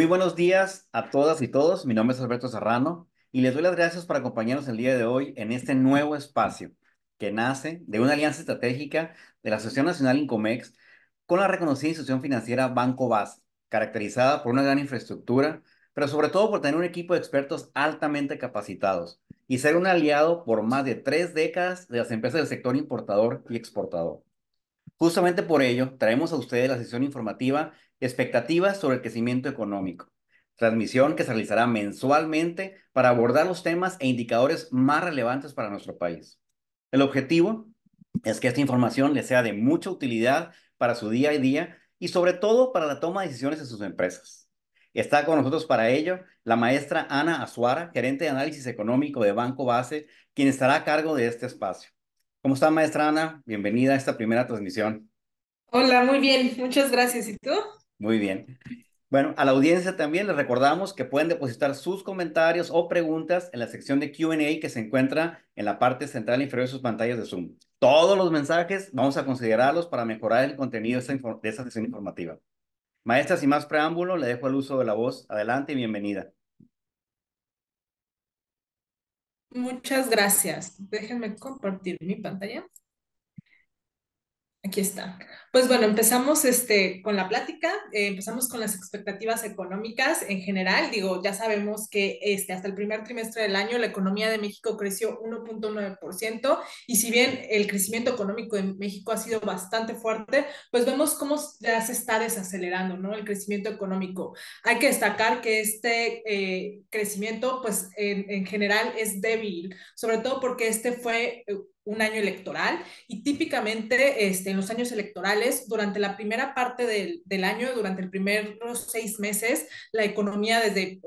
Muy buenos días a todas y todos. Mi nombre es Alberto Serrano y les doy las gracias por acompañarnos el día de hoy en este nuevo espacio que nace de una alianza estratégica de la Asociación Nacional Incomex con la reconocida institución financiera Banco Base, caracterizada por una gran infraestructura, pero sobre todo por tener un equipo de expertos altamente capacitados y ser un aliado por más de 3 décadas de las empresas del sector importador y exportador. Justamente por ello, traemos a ustedes la sesión informativa Expectativas sobre el crecimiento económico, transmisión que se realizará mensualmente para abordar los temas e indicadores más relevantes para nuestro país. El objetivo es que esta información les sea de mucha utilidad para su día a día y sobre todo para la toma de decisiones en sus empresas. Está con nosotros para ello la maestra Ana Azuara, gerente de análisis económico de Banco Base, quien estará a cargo de este espacio. ¿Cómo está, maestra Ana? Bienvenida a esta primera transmisión. Hola, muy bien, muchas gracias. ¿Y tú? Muy bien. Bueno, a la audiencia también les recordamos que pueden depositar sus comentarios o preguntas en la sección de Q&A que se encuentra en la parte central inferior de sus pantallas de Zoom. Todos los mensajes vamos a considerarlos para mejorar el contenido de esta sesión informativa. Maestra, sin más preámbulo, le dejo el uso de la voz. Adelante y bienvenida. Muchas gracias. Déjenme compartir mi pantalla. Aquí está. Pues bueno, empezamos con la plática, empezamos con las expectativas económicas en general. Digo, ya sabemos que hasta el primer trimestre del año la economía de México creció 1.9% y si bien el crecimiento económico en México ha sido bastante fuerte, pues vemos cómo ya se está desacelerando, ¿no? El crecimiento económico. Hay que destacar que crecimiento, pues en general es débil, sobre todo porque este fue un año electoral y típicamente en los años electorales, durante la primera parte del año, durante el primeros 6 meses, la economía desde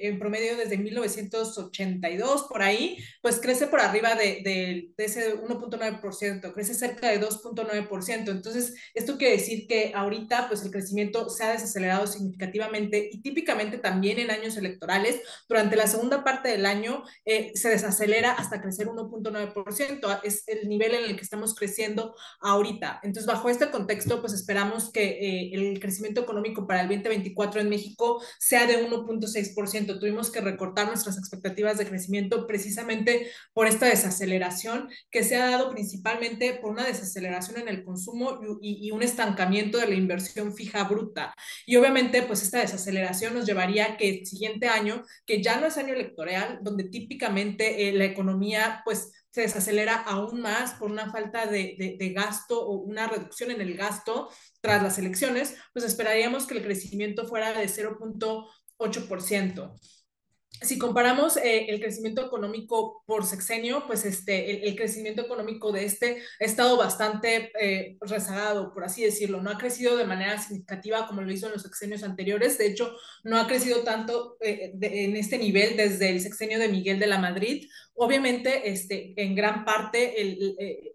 en promedio desde 1982 por ahí, pues crece por arriba de ese 1.9%, crece cerca de 2.9%. Entonces, esto quiere decir que ahorita pues el crecimiento se ha desacelerado significativamente y típicamente también en años electorales, durante la segunda parte del año se desacelera hasta crecer 1.9%, es el nivel en el que estamos creciendo ahorita. Entonces, bajo este contexto, pues esperamos que el crecimiento económico para el 2024 en México sea de 1.6%. Tuvimos que recortar nuestras expectativas de crecimiento precisamente por esta desaceleración que se ha dado principalmente por una desaceleración en el consumo y un estancamiento de la inversión fija bruta. Y obviamente, pues esta desaceleración nos llevaría a que el siguiente año, que ya no es año electoral, donde típicamente la economía pues se desacelera aún más por una falta de gasto o una reducción en el gasto tras las elecciones, pues esperaríamos que el crecimiento fuera de 0.8%. Si comparamos el crecimiento económico por sexenio, pues el crecimiento económico de ha estado bastante rezagado, por así decirlo. No ha crecido de manera significativa como lo hizo en los sexenios anteriores. De hecho, no ha crecido tanto en este nivel desde el sexenio de Miguel de la Madrid. Obviamente, en gran parte,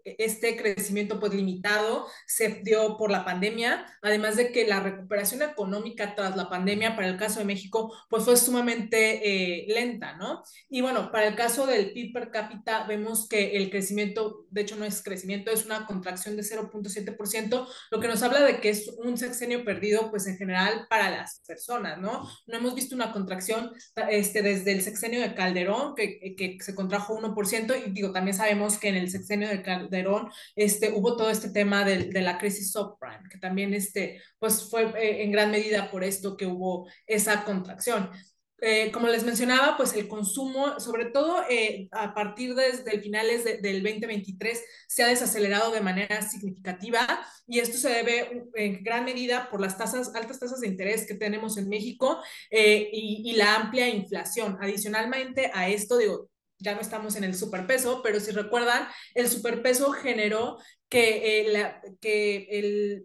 este crecimiento pues limitado se dio por la pandemia, además de que la recuperación económica tras la pandemia para el caso de México pues fue sumamente lenta, ¿no? Y bueno, para el caso del PIB per cápita vemos que el crecimiento, de hecho no es crecimiento, es una contracción de 0.7%, lo que nos habla de que es un sexenio perdido pues en general para las personas, ¿no? No hemos visto una contracción desde el sexenio de Calderón, que se contrajo 1%, y digo, también sabemos que en el sexenio de Calderón hubo todo este tema de la crisis subprime, que también pues fue en gran medida por esto que hubo esa contracción. Como les mencionaba, pues el consumo, sobre todo a partir desde finales del 2023, se ha desacelerado de manera significativa y esto se debe en gran medida por las altas tasas de interés que tenemos en México y la amplia inflación. Adicionalmente a esto, digo, ya no estamos en el superpeso, pero si recuerdan, el superpeso generó que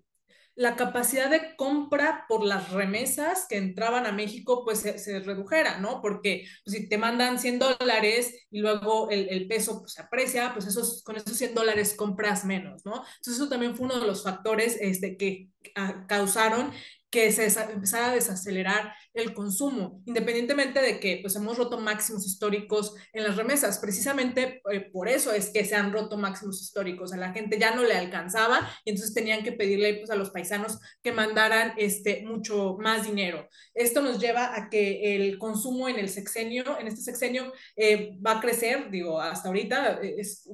la capacidad de compra por las remesas que entraban a México pues se redujera, ¿no? Porque pues, si te mandan $100 y luego el peso pues, se aprecia, pues con esos $100 compras menos, ¿no? Entonces eso también fue uno de los factores que causaron que empezara a desacelerar el consumo, independientemente de que pues hemos roto máximos históricos en las remesas. Precisamente por eso es que se han roto máximos históricos. A la gente ya no le alcanzaba y entonces tenían que pedirle pues, a los paisanos que mandaran mucho más dinero. Esto nos lleva a que el consumo en este sexenio, va a crecer, digo, hasta ahorita es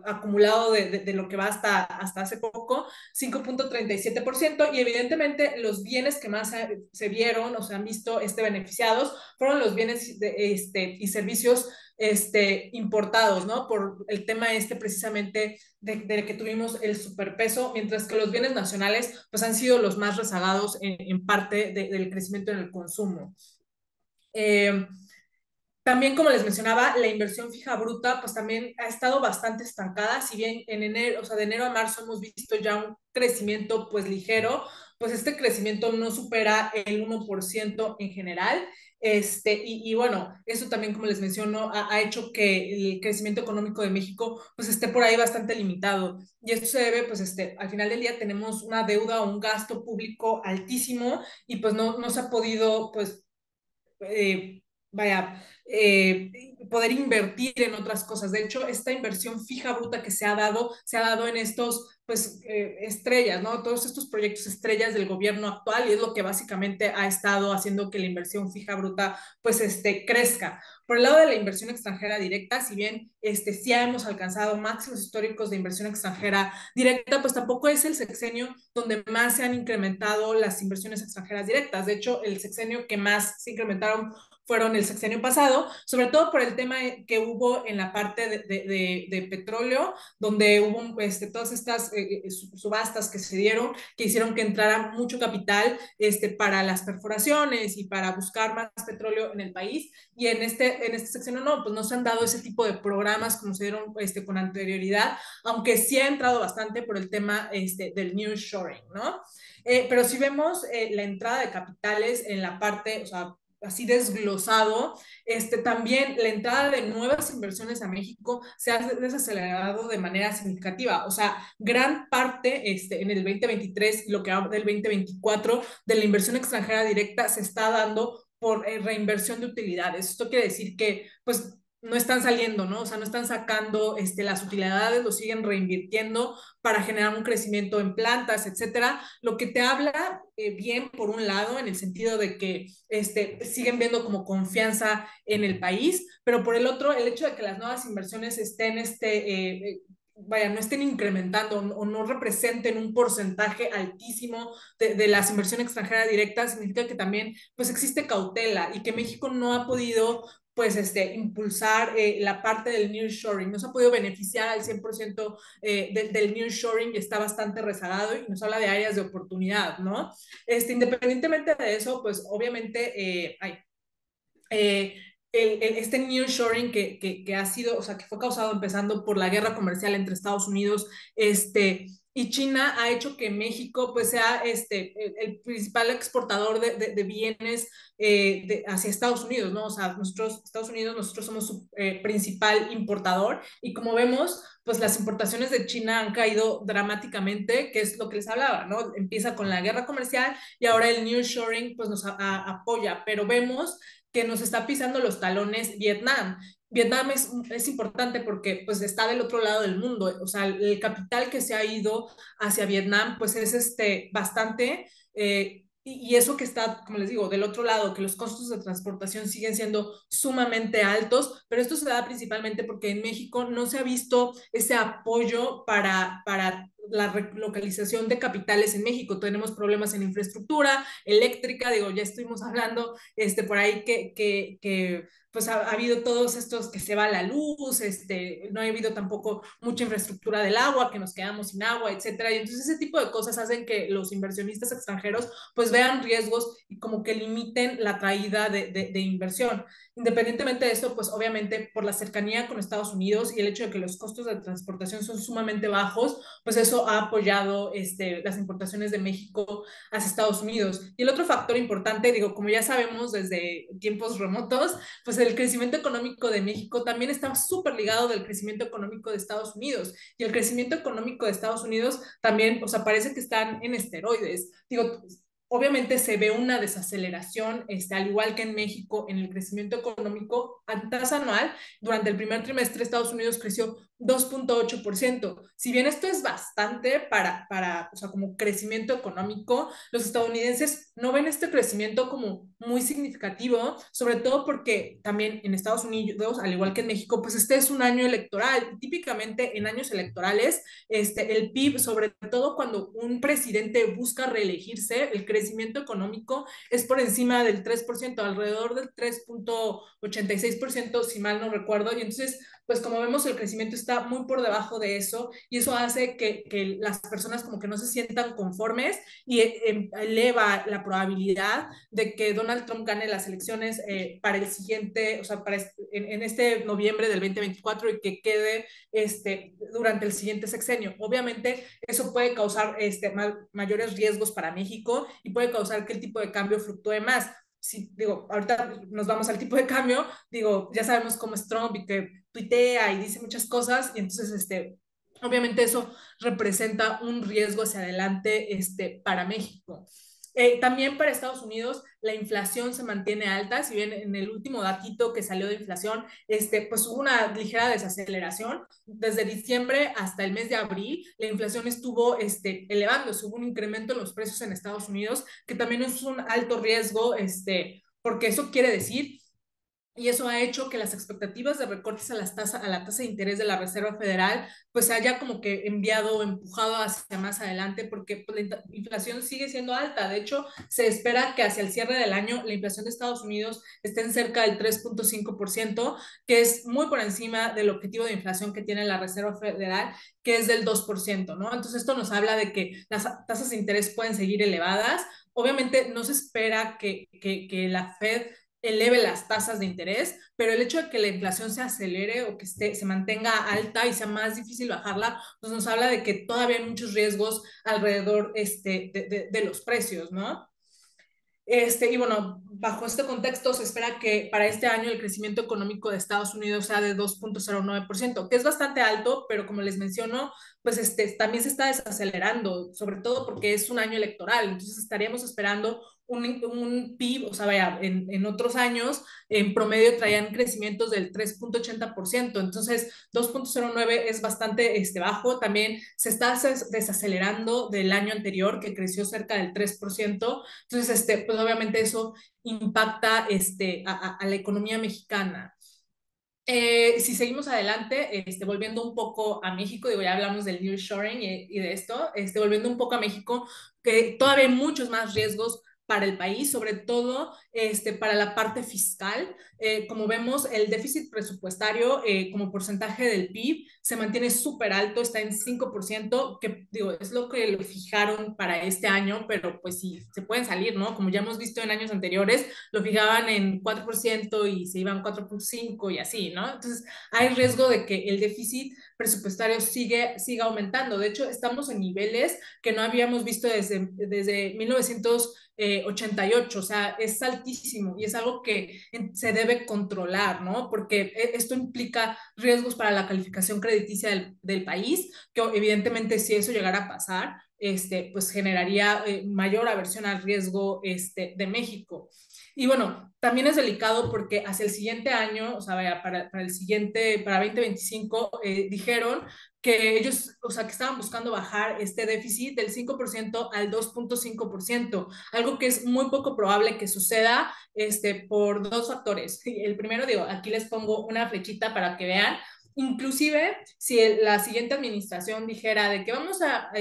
acumulado de lo que va hasta hace poco, 5.37%, y evidentemente los bienes que más se vieron o se han visto beneficiados fueron los bienes y servicios importados, ¿no? Por el tema precisamente de que tuvimos el superpeso, mientras que los bienes nacionales pues han sido los más rezagados en parte del crecimiento en el consumo. Eh, También, como les mencionaba, la inversión fija bruta, pues también ha estado bastante estancada, si bien en enero, o sea, de enero a marzo hemos visto ya un crecimiento pues ligero, pues este crecimiento no supera el 1% en general. Bueno, eso también, como les menciono, ha hecho que el crecimiento económico de México pues esté por ahí bastante limitado. Y esto se debe, pues, al final del día tenemos una deuda o un gasto público altísimo y pues no se ha podido, pues, vaya, poder invertir en otras cosas. De hecho, esta inversión fija bruta que se ha dado en estos, pues, estrellas, ¿no? Todos estos proyectos estrellas del gobierno actual y es lo que básicamente ha estado haciendo que la inversión fija bruta, pues, crezca. Por el lado de la inversión extranjera directa, si bien sí hemos alcanzado máximos históricos de inversión extranjera directa, pues tampoco es el sexenio donde más se han incrementado las inversiones extranjeras directas. De hecho, el sexenio que más se incrementaron fueron el sexenio pasado, sobre todo por el tema que hubo en la parte de petróleo, donde hubo todas estas subastas que se dieron, que hicieron que entrara mucho capital para las perforaciones y para buscar más petróleo en el país. Y en este sexenio no, pues no se han dado ese tipo de programas como se dieron con anterioridad, aunque sí ha entrado bastante por el tema del nearshoring, ¿no? Pero si vemos la entrada de capitales en la parte, o sea, así desglosado, también la entrada de nuevas inversiones a México se ha desacelerado de manera significativa. O sea, gran parte en el 2023 y lo que va del 2024 de la inversión extranjera directa se está dando por reinversión de utilidades. Esto quiere decir que, pues, no están saliendo, ¿no? O sea, no están sacando las utilidades, lo siguen reinvirtiendo para generar un crecimiento en plantas, etcétera, lo que te habla bien por un lado en el sentido de que siguen viendo como confianza en el país, pero por el otro, el hecho de que las nuevas inversiones estén vaya, no estén incrementando o no representen un porcentaje altísimo de las inversiones extranjeras directas, significa que también pues existe cautela y que México no ha podido pues impulsar la parte del nearshoring, no se ha podido beneficiar al 100% del nearshoring y está bastante rezagado y nos habla de áreas de oportunidad, ¿no? Independientemente de eso, pues obviamente eh, este nearshoring que ha sido, o sea, que fue causado empezando por la guerra comercial entre Estados Unidos y China, ha hecho que México pues sea el principal exportador de bienes hacia Estados Unidos, ¿no? O sea, Estados Unidos, nosotros somos su principal importador y como vemos, pues las importaciones de China han caído dramáticamente, que es lo que les hablaba, ¿no? Empieza con la guerra comercial y ahora el nearshoring pues nos apoya, pero vemos que nos está pisando los talones Vietnam. Vietnam es importante porque pues está del otro lado del mundo, o sea, el capital que se ha ido hacia Vietnam pues es bastante, y eso que está, como les digo, del otro lado, que los costos de transportación siguen siendo sumamente altos, pero esto se da principalmente porque en México no se ha visto ese apoyo para la relocalización de capitales en México. Tenemos problemas en infraestructura eléctrica, digo, ya estuvimos hablando por ahí que pues ha habido todos estos que se va la luz, no ha habido tampoco mucha infraestructura del agua, que nos quedamos sin agua, etcétera. Y entonces ese tipo de cosas hacen que los inversionistas extranjeros pues vean riesgos y como que limiten la traída de inversión. Independientemente de esto, pues obviamente por la cercanía con Estados Unidos y el hecho de que los costos de transportación son sumamente bajos, pues eso ha apoyado las importaciones de México hacia Estados Unidos. Y el otro factor importante, digo, como ya sabemos desde tiempos remotos, pues el crecimiento económico de México también está súper ligado del crecimiento económico de Estados Unidos. Y el crecimiento económico de Estados Unidos también, o sea, parece que están en esteroides. Digo, obviamente se ve una desaceleración, al igual que en México, en el crecimiento económico a tasa anual. Durante el primer trimestre, Estados Unidos creció 2.8%. Si bien esto es bastante o sea, como crecimiento económico, los estadounidenses no ven este crecimiento como muy significativo, sobre todo porque también en Estados Unidos, al igual que en México, pues este es un año electoral. Típicamente en años electorales, el PIB, sobre todo cuando un presidente busca reelegirse, el crecimiento económico es por encima del 3%, alrededor del 3.86%, si mal no recuerdo, y entonces pues como vemos el crecimiento está muy por debajo de eso y eso hace que las personas como que no se sientan conformes y eleva la probabilidad de que Donald Trump gane las elecciones para el siguiente, o sea, en este noviembre del 2024 y que quede durante el siguiente sexenio. Obviamente eso puede causar mayores riesgos para México y puede causar que el tipo de cambio fluctúe más. Si, digo, ahorita nos vamos al tipo de cambio, digo, ya sabemos cómo es Trump y que tuitea y dice muchas cosas y entonces obviamente eso representa un riesgo hacia adelante para México. También para Estados Unidos la inflación se mantiene alta, si bien en el último datito que salió de inflación, pues hubo una ligera desaceleración. Desde diciembre hasta el mes de abril, la inflación estuvo elevándose, hubo un incremento en los precios en Estados Unidos, que también es un alto riesgo, porque eso quiere decir y eso ha hecho que las expectativas de recortes a la tasa de interés de la Reserva Federal pues se haya como que enviado o empujado hacia más adelante porque pues, la inflación sigue siendo alta. De hecho, se espera que hacia el cierre del año la inflación de Estados Unidos esté en cerca del 3.5%, que es muy por encima del objetivo de inflación que tiene la Reserva Federal, que es del 2%, ¿no? Entonces esto nos habla de que las tasas de interés pueden seguir elevadas. Obviamente no se espera que la Fed eleve las tasas de interés, pero el hecho de que la inflación se acelere o que se mantenga alta y sea más difícil bajarla, pues nos habla de que todavía hay muchos riesgos alrededor de los precios, ¿no? Y bueno, bajo este contexto se espera que para este año el crecimiento económico de Estados Unidos sea de 2.09%, que es bastante alto, pero como les menciono, pues también se está desacelerando, sobre todo porque es un año electoral, entonces estaríamos esperando un PIB, o sea, vaya, en otros años en promedio traían crecimientos del 3.80%, entonces 2.09 es bastante bajo, también se está desacelerando del año anterior que creció cerca del 3%. Entonces, pues obviamente eso impacta a la economía mexicana. Si seguimos adelante, volviendo un poco a México, digo, ya hablamos del nearshoring y de esto, volviendo un poco a México, que todavía hay muchos más riesgos para el país, sobre todo para la parte fiscal. Como vemos, el déficit presupuestario como porcentaje del PIB se mantiene súper alto, está en 5%, que digo, es lo que lo fijaron para este año, pero pues sí, se pueden salir, ¿no? Como ya hemos visto en años anteriores, lo fijaban en 4% y se iban 4.5 y así, ¿no? Entonces, hay riesgo de que el déficit presupuestario siga aumentando. De hecho, estamos en niveles que no habíamos visto desde 1988, o sea, es altísimo y es algo que se debe controlar, ¿no? Porque esto implica riesgos para la calificación crediticia del país, que evidentemente si eso llegara a pasar, pues generaría mayor aversión al riesgo de México. Y bueno, también es delicado porque hacia el siguiente año, o sea, para el siguiente, para 2025, dijeron que ellos, o sea, que estaban buscando bajar este déficit del 5% al 2.5%, algo que es muy poco probable que suceda por dos factores. El primero, digo, aquí les pongo una flechita para que vean, inclusive si la siguiente administración dijera de que vamos a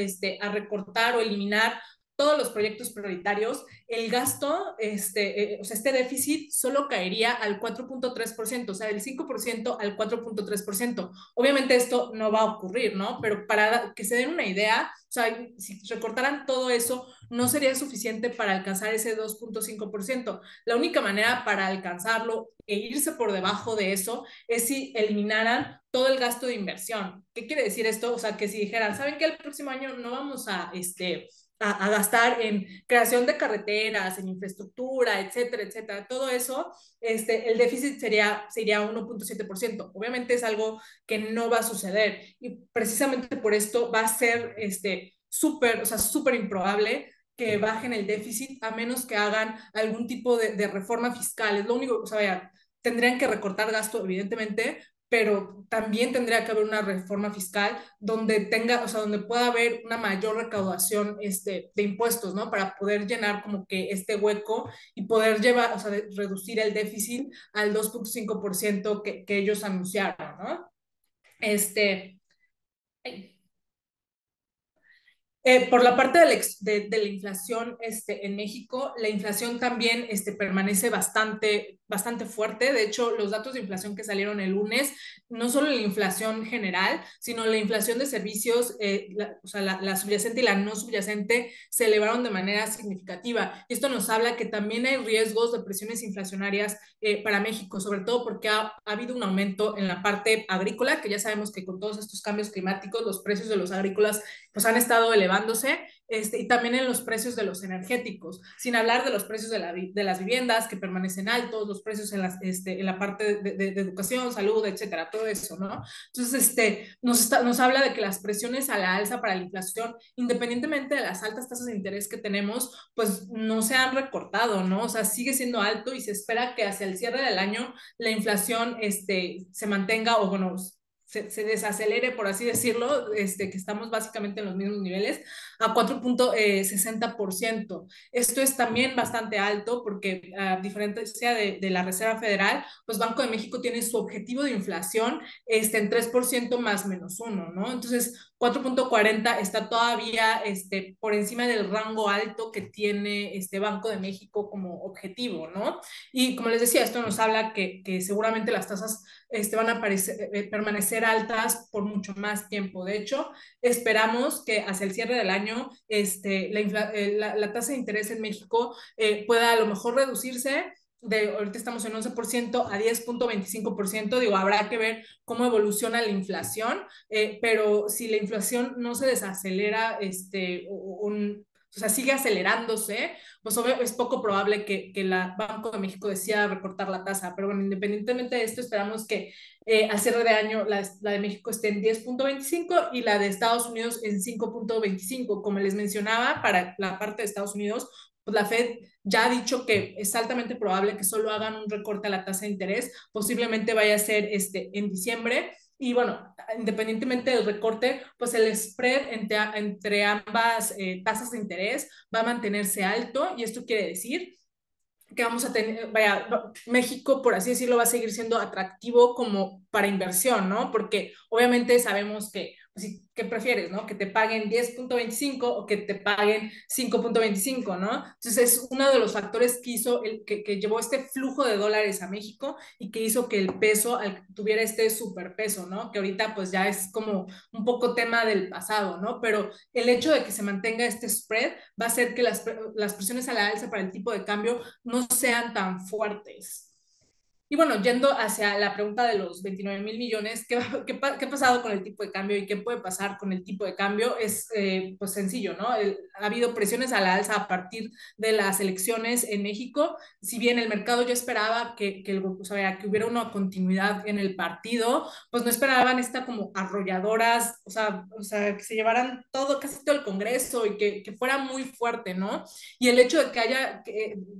recortar o eliminar todos los proyectos prioritarios, el gasto, o sea, este déficit solo caería al 4.3%, o sea, del 5% al 4.3%. Obviamente esto no va a ocurrir, ¿no? Pero para que se den una idea, o sea, si recortaran todo eso, no sería suficiente para alcanzar ese 2.5%. La única manera para alcanzarlo e irse por debajo de eso es si eliminaran todo el gasto de inversión. ¿Qué quiere decir esto? O sea, que si dijeran, ¿saben qué? El próximo año no vamos a gastar en creación de carreteras, en infraestructura, etcétera, etcétera. Todo eso, el déficit sería 1.7%. Obviamente es algo que no va a suceder y precisamente por esto va a ser súper, o sea, súper improbable que bajen el déficit a menos que hagan algún tipo de reforma fiscal. Es lo único, o sea, vaya, tendrían que recortar gasto, evidentemente, pero también tendría que haber una reforma fiscal donde tenga, o sea, donde pueda haber una mayor recaudación de impuestos, ¿no? Para poder llenar como que este hueco y poder llevar, o sea, reducir el déficit al 2.5% que ellos anunciaron, ¿no? Este, por la parte de la inflación en México, la inflación también permanece bastante fuerte. De hecho, los datos de inflación que salieron el lunes, no solo la inflación general, sino la inflación de servicios, o sea, la subyacente y la no subyacente se elevaron de manera significativa. Y esto nos habla que también hay riesgos de presiones inflacionarias para México, sobre todo porque ha habido un aumento en la parte agrícola, que ya sabemos que con todos estos cambios climáticos, los precios de los agrícolas pues han estado elevándose, y también en los precios de los energéticos, sin hablar de los precios de las viviendas que permanecen altos, los precios en la parte de educación, salud, etcétera, todo eso, ¿no? Entonces, nos habla de que las presiones a la alza para la inflación, independientemente de las altas tasas de interés que tenemos, pues no se han recortado, ¿no? O sea, sigue siendo alto y se espera que hacia el cierre del año la inflación se mantenga o, bueno, se desacelere, por así decirlo, que estamos básicamente en los mismos niveles, a 4.60%. Esto es también bastante alto porque, a diferencia de la Reserva Federal, pues Banco de México tiene su objetivo de inflación en 3% más menos uno, ¿no? Entonces, 4.40 está todavía por encima del rango alto que tiene este Banco de México como objetivo, ¿no? Y como les decía, esto nos habla que seguramente las tasas van a permanecer altas por mucho más tiempo. De hecho, esperamos que hacia el cierre del año la tasa de interés en México pueda a lo mejor reducirse ahorita estamos en 11% a 10.25%, digo, habrá que ver cómo evoluciona la inflación, pero si la inflación no se desacelera, o sea, sigue acelerándose, pues obvio, es poco probable que la Banco de México decida recortar la tasa, pero bueno, independientemente de esto, esperamos que al cierre de año la de México esté en 10.25 y la de Estados Unidos en 5.25. Como les mencionaba, para la parte de Estados Unidos, pues la Fed ya ha dicho que es altamente probable que solo hagan un recorte a la tasa de interés, posiblemente vaya a ser en diciembre. Y bueno, independientemente del recorte, pues el spread entre ambas tasas de interés va a mantenerse alto y esto quiere decir que vamos a tener, vaya, México, por así decirlo, va a seguir siendo atractivo como para inversión, ¿no? Porque obviamente sabemos que, pues, ¿qué prefieres, no? Que te paguen 10.25 o que te paguen 5.25, ¿no? Entonces es uno de los factores que hizo, que llevó este flujo de dólares a México y que hizo que el peso tuviera este superpeso, ¿no? Que ahorita pues ya es como un poco tema del pasado, ¿no? Pero el hecho de que se mantenga este spread va a hacer que las presiones a la alza para el tipo de cambio no sean tan fuertes. Y bueno, yendo hacia la pregunta de los 29.000 millones, ¿qué ha pasado con el tipo de cambio y qué puede pasar con el tipo de cambio? Es pues sencillo, ¿no? Ha habido presiones a la alza a partir de las elecciones en México. Si bien el mercado ya esperaba o sea, que hubiera una continuidad en el partido, pues no esperaban esta como arrolladoras, o sea que se llevaran todo, casi todo el Congreso y que fuera muy fuerte, ¿no? Y el hecho de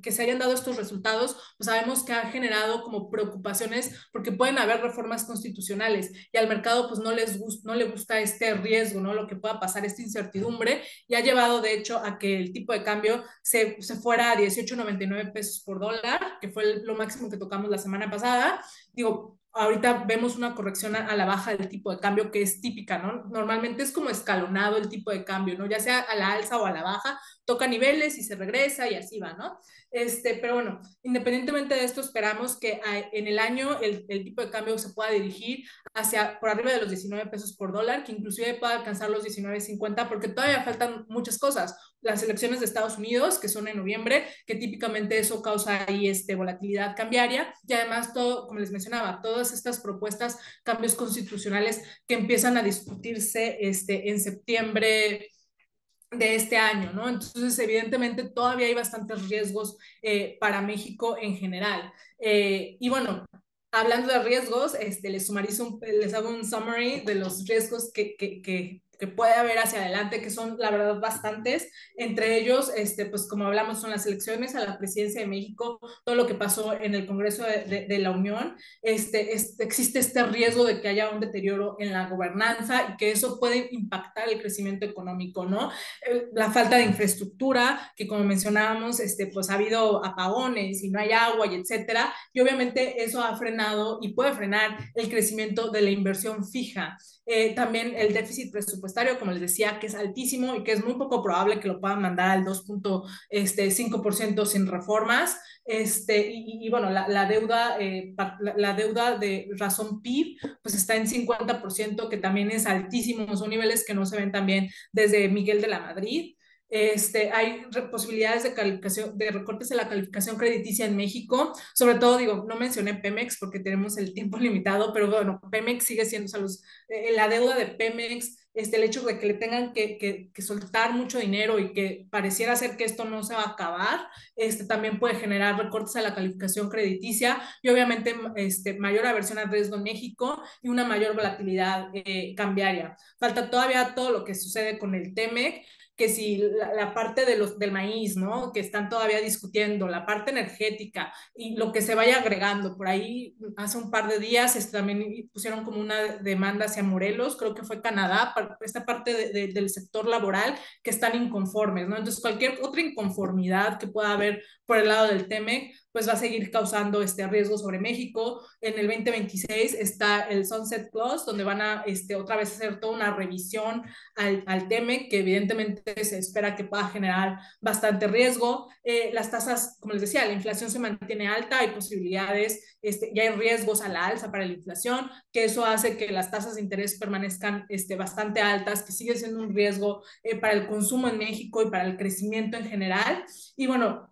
que se hayan dado estos resultados, pues sabemos que ha generado como preocupaciones porque pueden haber reformas constitucionales y al mercado pues no le gusta este riesgo, ¿no? Lo que pueda pasar, esta incertidumbre, y ha llevado de hecho a que el tipo de cambio se fuera a 18.99 pesos por dólar, que fue lo máximo que tocamos la semana pasada. Digo, ahorita vemos una corrección a la baja del tipo de cambio que es típica, ¿no? Normalmente es como escalonado el tipo de cambio, ¿no? Ya sea a la alza o a la baja, toca niveles y se regresa y así va, ¿no? Pero bueno, independientemente de esto, esperamos que en el año el tipo de cambio se pueda dirigir hacia por arriba de los 19 pesos por dólar, que inclusive pueda alcanzar los 19.50, porque todavía faltan muchas cosas. Las elecciones de Estados Unidos, que son en noviembre, que típicamente eso causa ahí volatilidad cambiaria, y además todo, como les mencionaba, todas estas propuestas, cambios constitucionales que empiezan a discutirse en septiembre de este año, ¿no? Entonces, evidentemente, todavía hay bastantes riesgos para México en general. Y bueno, hablando de riesgos, les hago un summary de los riesgos que que puede haber hacia adelante, que son la verdad bastantes, entre ellos, pues como hablamos, son las elecciones a la presidencia de México, todo lo que pasó en el Congreso de la Unión, existe este riesgo de que haya un deterioro en la gobernanza y que eso puede impactar el crecimiento económico, ¿no? La falta de infraestructura, que como mencionábamos, pues ha habido apagones y no hay agua y etcétera, y obviamente eso ha frenado y puede frenar el crecimiento de la inversión fija. También el déficit presupuestario, como les decía, que es altísimo y que es muy poco probable que lo puedan mandar al 2.5% sin reformas. Bueno, la deuda de razón PIB pues está en 50%, que también es altísimo, son niveles que no se ven también desde Miguel de la Madrid. Hay posibilidades de calificación, de recortes en la calificación crediticia en México, sobre todo, digo, no mencioné Pemex porque tenemos el tiempo limitado, pero bueno, Pemex sigue siendo, o sea, la deuda de Pemex, el hecho de que le tengan que soltar mucho dinero y que pareciera ser que esto no se va a acabar, también puede generar recortes a la calificación crediticia y obviamente mayor aversión al riesgo en México y una mayor volatilidad cambiaria. Falta todavía todo lo que sucede con el TEMEC, que si la parte del maíz, ¿no? Que están todavía discutiendo, la parte energética y lo que se vaya agregando. Por ahí hace un par de días también pusieron como una demanda hacia Morelos, creo que fue Canadá, para esta parte del sector laboral que están inconformes, ¿no? Entonces cualquier otra inconformidad que pueda haber por el lado del TEMEC, pues va a seguir causando riesgo sobre México. En el 2026 está el Sunset Clause, donde van a otra vez hacer toda una revisión al TEMEC, que evidentemente se espera que pueda generar bastante riesgo. Las tasas, como les decía, la inflación se mantiene alta, hay posibilidades, ya hay riesgos a la alza para la inflación, que eso hace que las tasas de interés permanezcan bastante altas, que sigue siendo un riesgo para el consumo en México y para el crecimiento en general. Y bueno,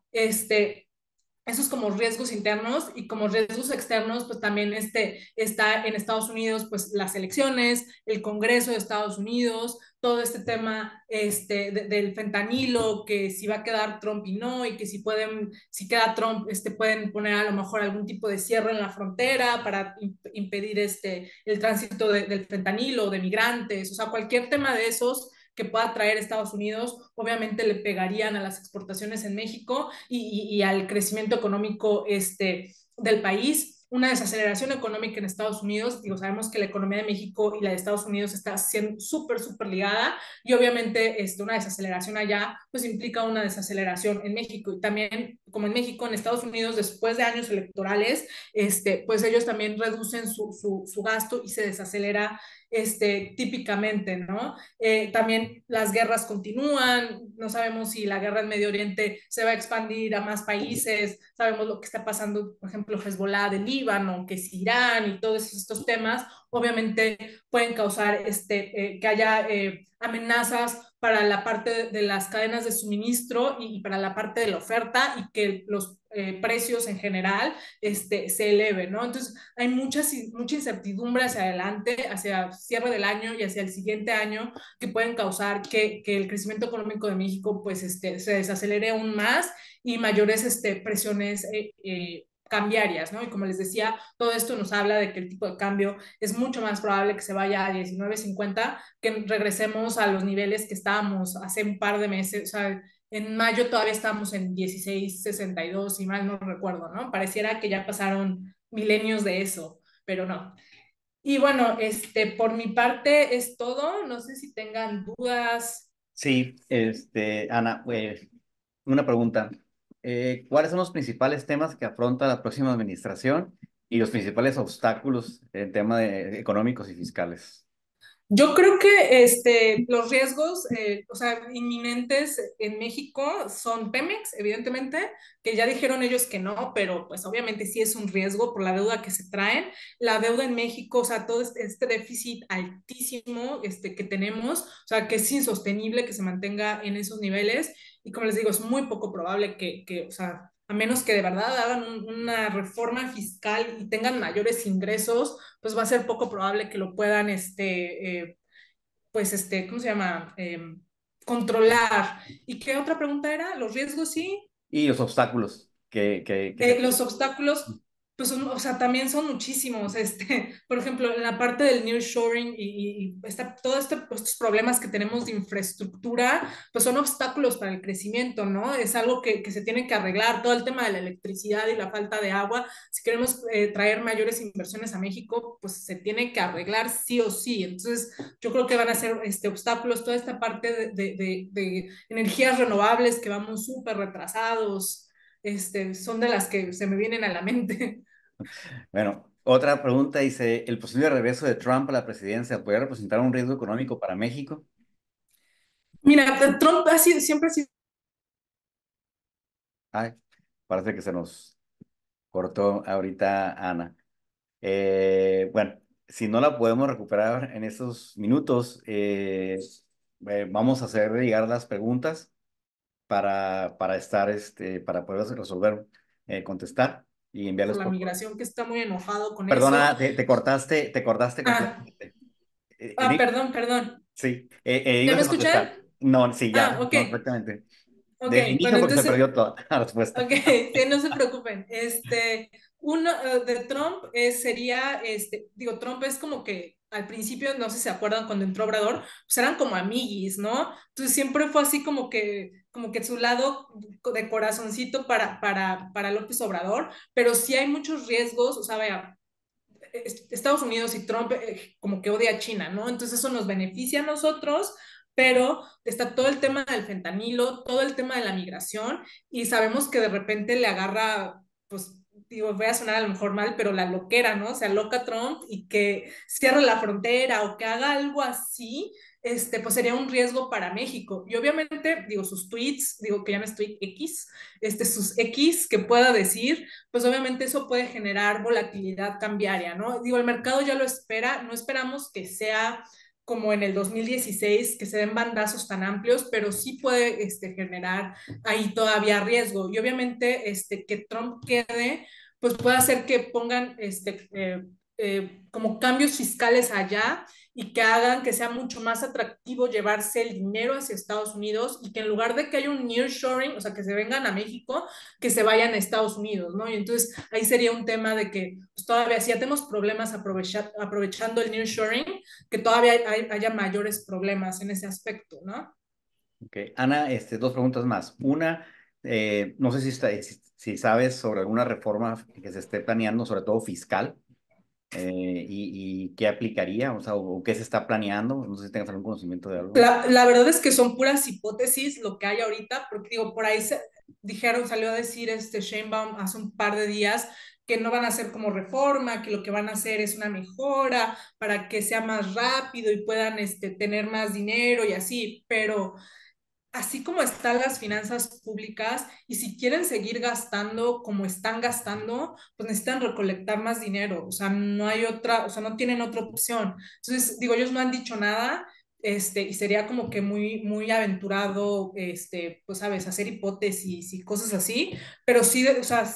esos como riesgos internos y como riesgos externos, pues también está en Estados Unidos, pues las elecciones, el Congreso de Estados Unidos, todo este tema del fentanilo, que si va a quedar Trump y no, y que si queda Trump, pueden poner a lo mejor algún tipo de cierre en la frontera para impedir el tránsito del fentanilo, de migrantes, o sea, cualquier tema de esos que pueda traer Estados Unidos, obviamente le pegarían a las exportaciones en México y al crecimiento económico del país. Una desaceleración económica en Estados Unidos, digo, sabemos que la economía de México y la de Estados Unidos está siendo súper ligada y obviamente una desaceleración allá pues implica una desaceleración en México y también como en México, en Estados Unidos después de años electorales, pues ellos también reducen su gasto y se desacelera típicamente, ¿no? También las guerras continúan, no sabemos si la guerra en Medio Oriente se va a expandir a más países, sabemos lo que está pasando, por ejemplo, Hezbollah de Líbano, que es Irán y todos estos temas, obviamente pueden causar que haya amenazas para la parte de las cadenas de suministro y para la parte de la oferta y que los precios en general se eleven, ¿no? Entonces, hay mucha incertidumbre hacia adelante, hacia cierre del año y hacia el siguiente año, que pueden causar que el crecimiento económico de México pues se desacelere aún más y mayores presiones cambiarias, ¿no? Y como les decía, todo esto nos habla de que el tipo de cambio es mucho más probable que se vaya a 19.50, que regresemos a los niveles que estábamos hace un par de meses, o sea, en mayo todavía estamos en 16.62, si mal no recuerdo, ¿no? Pareciera que ya pasaron milenios de eso, pero no. Y bueno, por mi parte es todo. No sé si tengan dudas. Sí, Ana, una pregunta. ¿Cuáles son los principales temas que afronta la próxima administración y los principales obstáculos en tema de económicos y fiscales? Yo creo que los riesgos, o sea, inminentes en México son Pemex, evidentemente, que ya dijeron ellos que no, pero pues obviamente sí es un riesgo por la deuda que se traen. La deuda en México, o sea, todo este déficit altísimo que tenemos, o sea, que es insostenible que se mantenga en esos niveles. Y como les digo, es muy poco probable o sea, a menos que de verdad hagan una reforma fiscal y tengan mayores ingresos, pues va a ser poco probable que lo puedan, pues, ¿cómo se llama? Controlar. ¿Y qué otra pregunta era? ¿Los riesgos sí? Y los obstáculos que se... Los obstáculos, Pues, o sea, también son muchísimos, por ejemplo, en la parte del nearshoring todo estos problemas que tenemos de infraestructura, pues son obstáculos para el crecimiento, ¿no? Es algo que se tiene que arreglar, todo el tema de la electricidad y la falta de agua, si queremos traer mayores inversiones a México, pues se tiene que arreglar sí o sí. Entonces, yo creo que van a ser obstáculos, toda esta parte de energías renovables que vamos súper retrasados, son de las que se me vienen a la mente. Bueno, otra pregunta dice, ¿el posible regreso de Trump a la presidencia podría representar un riesgo económico para México? Mira, Trump siempre ha sido Ay, parece que se nos cortó ahorita Ana. Bueno, si no la podemos recuperar en estos minutos, vamos a hacer llegar las preguntas para estar, para poder resolver, contestar y por enviarles la por correo. migración, que está muy enojado con eso. Perdona, te cortaste Ah, completamente. Dime. perdón. Sí, ¿Ya ibas me a contestar. escuchan? No, sí, ya, Ah, ok, no, perfectamente. ok. Desde el Bueno, inicio porque se entonces, perdió toda la respuesta. ok, sí, no se preocupen. Uno de Trump sería, digo, Trump es como que al principio, no sé si se acuerdan cuando entró Obrador, pues eran como amiguis, ¿no? Entonces siempre fue así como que su lado de corazoncito para López Obrador, pero sí hay muchos riesgos, o sea, vaya, Estados Unidos y Trump como que odia a China, ¿no? Entonces eso nos beneficia a nosotros, pero está todo el tema del fentanilo, todo el tema de la migración, y sabemos que de repente le agarra, pues, digo, voy a sonar a lo mejor mal, pero la loquera, ¿no? Se aloca Trump y que cierre la frontera o que haga algo así, pues sería un riesgo para México. Y obviamente, digo, sus tweets, digo que ya no es tweet X, sus X que pueda decir, pues obviamente eso puede generar volatilidad cambiaria, ¿no? Digo, el mercado ya lo espera, no esperamos que sea como en el 2016, que se den bandazos tan amplios, pero sí puede generar ahí todavía riesgo. Y obviamente que Trump quede, pues puede hacer que pongan como cambios fiscales allá y que hagan que sea mucho más atractivo llevarse el dinero hacia Estados Unidos y que en lugar de que haya un nearshoring, o sea, que se vengan a México, que se vayan a Estados Unidos, ¿no? Y entonces ahí sería un tema de que pues, todavía, si ya tenemos problemas aprovechando el nearshoring, que todavía haya mayores problemas en ese aspecto, ¿no? Ok, Ana, dos preguntas más. Una, no sé si sabes sobre alguna reforma que se esté planeando, sobre todo fiscal, y qué aplicaría, o sea, o qué se está planeando. No sé si tengas algún conocimiento de algo. La verdad es que son puras hipótesis lo que hay ahorita, porque digo, por ahí dijeron, salió a decir Sheinbaum hace un par de días que no van a hacer como reforma, que lo que van a hacer es una mejora para que sea más rápido y puedan tener más dinero y así, pero así como están las finanzas públicas y si quieren seguir gastando como están gastando, pues necesitan recolectar más dinero, o sea, no hay otra, o sea, no tienen otra opción. Entonces, digo, ellos no han dicho nada, y sería como que muy, muy aventurado, pues, sabes, hacer hipótesis y cosas así, pero sí, o sea,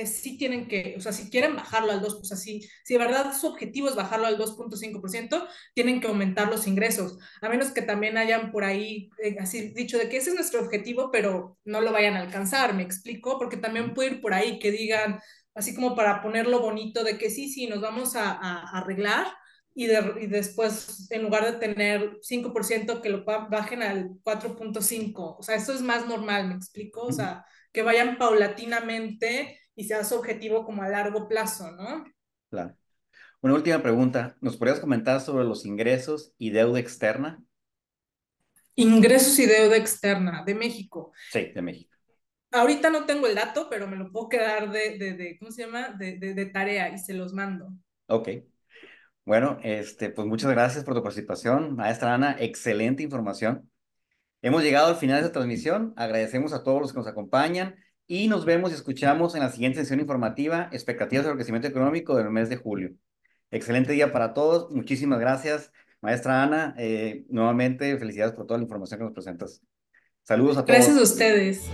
sí tienen que, o sea, si quieren bajarlo al 2, o sea, si de verdad su objetivo es bajarlo al 2.5%, tienen que aumentar los ingresos, a menos que también hayan por ahí así dicho de que ese es nuestro objetivo, pero no lo vayan a alcanzar, ¿me explico? Porque también puede ir por ahí que digan, así como para ponerlo bonito, de que sí, nos vamos a arreglar. Y después, en lugar de tener 5%, que lo bajen al 4.5%. O sea, eso es más normal, ¿me explico? O Ujú. sea, que vayan paulatinamente y sea su objetivo como a largo plazo, ¿no? Claro. Una última pregunta. ¿Nos podrías comentar sobre los ingresos y deuda externa? Ingresos y deuda externa de México. Sí, de México. Ahorita no tengo el dato, pero me lo puedo quedar ¿cómo se llama? De tarea y se los mando. Ok. Bueno, pues muchas gracias por tu participación, maestra Ana. Excelente información. Hemos llegado al final de esta transmisión. Agradecemos a todos los que nos acompañan y nos vemos y escuchamos en la siguiente sesión informativa, expectativas sobre el crecimiento económico del mes de julio. Excelente día para todos. Muchísimas gracias, maestra Ana. Nuevamente, felicidades por toda la información que nos presentas. Saludos a Gracias todos. a ustedes.